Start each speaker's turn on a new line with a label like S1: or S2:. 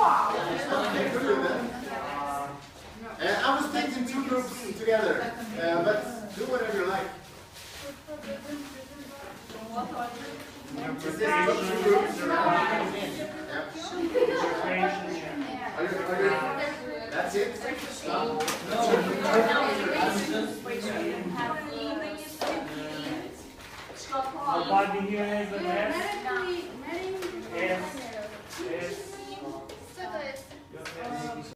S1: You could do that. I was thinking two groups together, but do whatever you like. Is this two groups? That's it? Stop.
S2: Our body here has a rest. Yes. Yes.